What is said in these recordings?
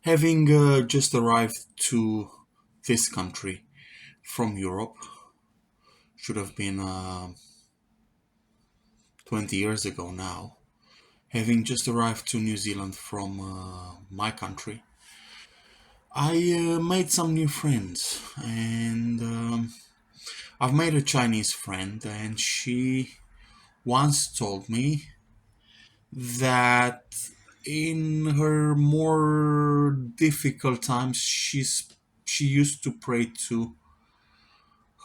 Having just arrived to this country from Europe, should have been 20 years ago now. Having just arrived to New Zealand from my country, I made some new friends, and I've made a Chinese friend, and she once told me that in her more difficult times, she used to pray to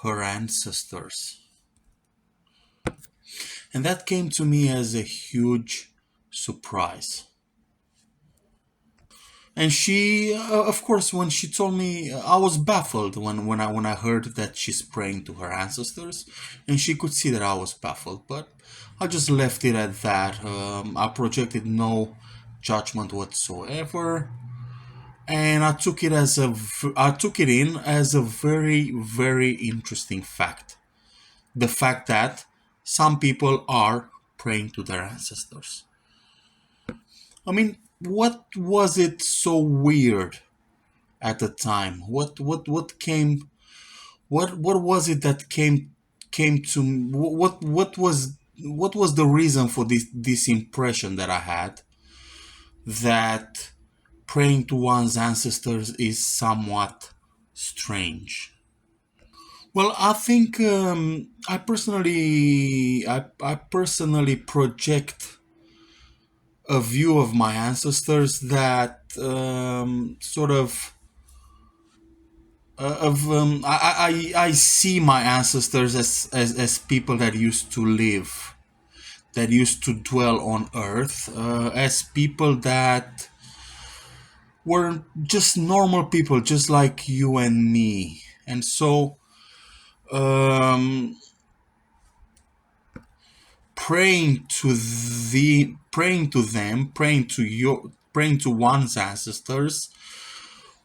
her ancestors. And that came to me as a huge surprise. And she, of course, when she told me, I was baffled when I heard that she's praying to her ancestors, and she could see that I was baffled. But I just left it at that. I projected no judgment whatsoever, and I took it in as a very very interesting fact. The fact that some people are praying to their ancestors. I mean, what was it so weird at the time? What was it that came to what was the reason for this impression that I had that praying to one's ancestors is somewhat strange? Well, I think I personally project a view of my ancestors that sort of I see my ancestors as people that used to live, that used to dwell on earth, as people that were just normal people, just like you and me. And so um, praying to them, praying to one's ancestors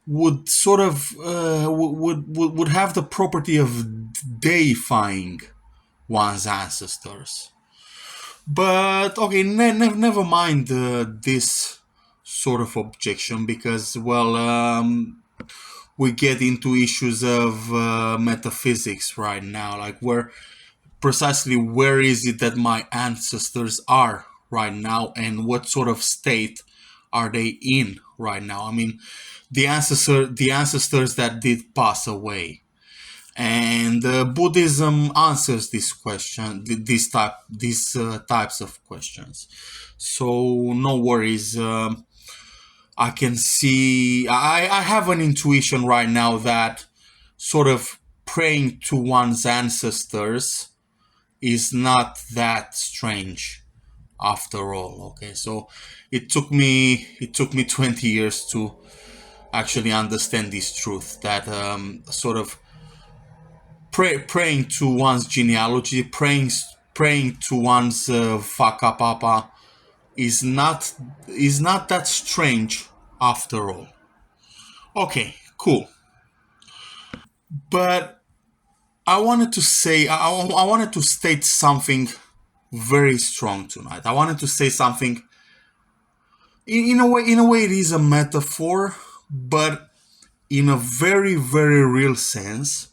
would sort of would have the property of deifying one's ancestors. But okay, never mind this sort of objection, because well, we get into issues of metaphysics right now, like where is it that my ancestors are right now, and what sort of state are they in right now? I mean, the ancestors that did pass away, and Buddhism answers this question, these types of questions. So no worries. I can see. I have an intuition right now that sort of praying to one's ancestors is not that strange after all. Okay, so it took me 20 years to actually understand this truth, that sort of praying to one's genealogy, praying to one's whakapapa is not that strange after all. Okay, cool. But I wanted to state something very strong tonight. I wanted to say something in a way it is a metaphor, but in a very very real sense.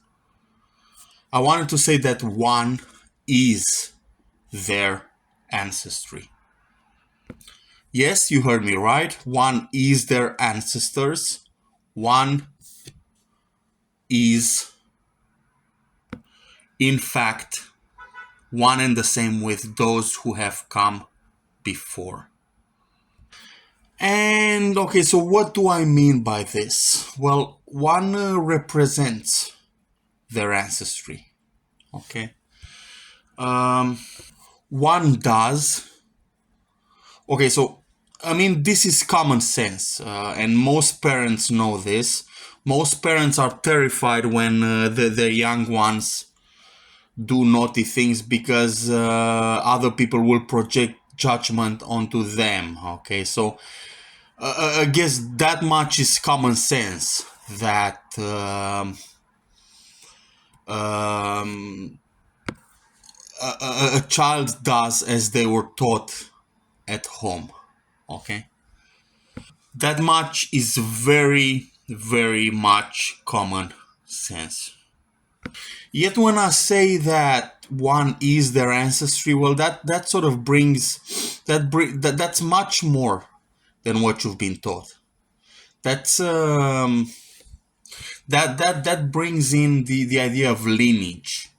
I wanted to say that one is their ancestry. Yes, you heard me right. One is their ancestors. One is, in fact, one and the same with those who have come before. And okay, so what do I mean by this? Well, one represents their ancestry. Okay. One does. Okay, so I mean, this is common sense, and most parents know this. Most parents are terrified when their young ones do naughty things, because other people will project judgment onto them. Okay, so I guess that much is common sense, that a child does as they were taught at home. Okay, That much is very, very much common sense. Yet when I say that one is their ancestry, well, that sort of brings that's much more than what you've been taught. That's that brings in the idea of lineage,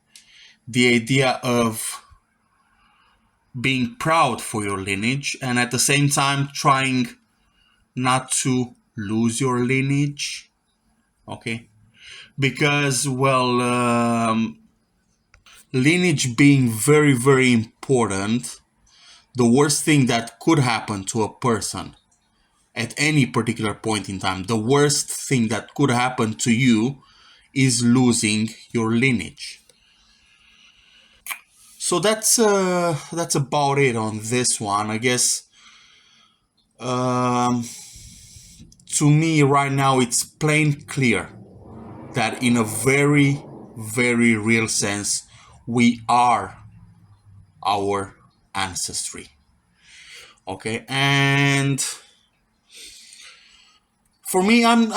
the idea of being proud for your lineage, and at the same time trying not to lose your lineage. Okay, because well, lineage being very, very important, the worst thing that could happen to a person at any particular point in time, the worst thing that could happen to you is losing your lineage. So that's about it on this one. I guess um, to me right now it's plain clear that in a very, very real sense we are our ancestry. Okay, and for me, I'm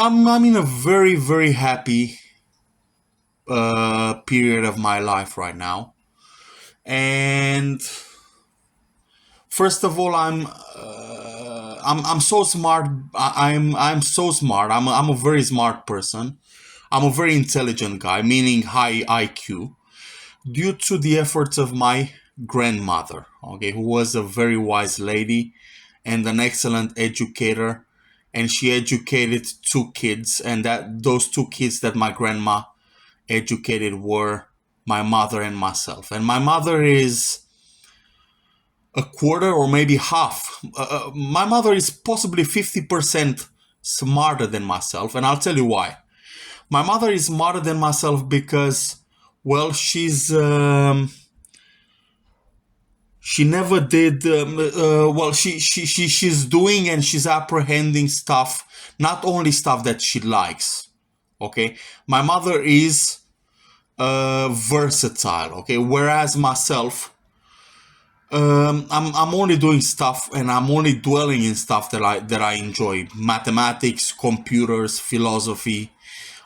in a very, very happy period of my life right now. And first of all, I'm so smart. I'm so smart. I'm a very smart person. I'm a very intelligent guy, meaning high IQ, due to the efforts of my grandmother. Okay, who was a very wise lady and an excellent educator, and she educated two kids, and that those two kids that my grandma educated were my mother and myself. And my mother is a quarter or maybe half. My mother is possibly 50% smarter than myself, and I'll tell you why. My mother is smarter than myself because, well, she never did. Well, she's doing and she's apprehending stuff, not only stuff that she likes. Okay, my mother is versatile. Okay, whereas myself, I'm only doing stuff and I'm only dwelling in stuff that I enjoy: mathematics, computers, philosophy,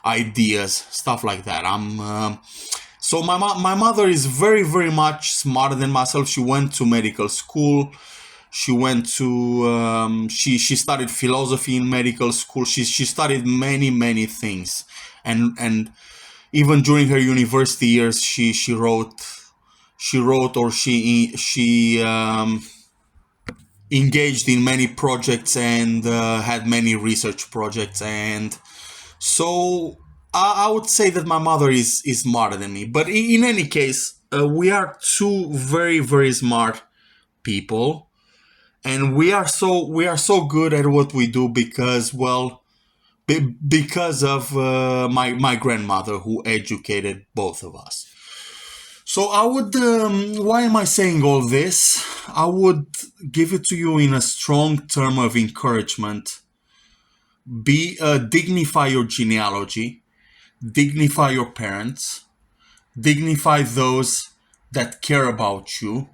ideas, stuff like that. So my mother is very, very much smarter than myself. She went to medical school. She went to she studied philosophy in medical school. She studied many, many things, and even during her university years, she wrote or she engaged in many projects and had many research projects. And so I would say that my mother is smarter than me. But in any case, we are two very, very smart people, and we are so good at what we do because, well, because of my grandmother who educated both of us. So I would, why am I saying all this? I would give it to you in a strong term of encouragement. Dignify your genealogy, dignify your parents, dignify those that care about you.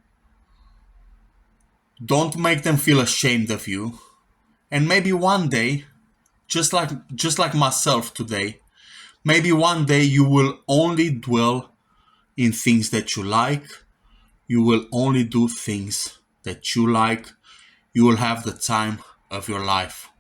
Don't make them feel ashamed of you. And maybe one day, just like myself today, maybe one day you will only dwell in things that you like. You will only do things that you like. You will have the time of your life.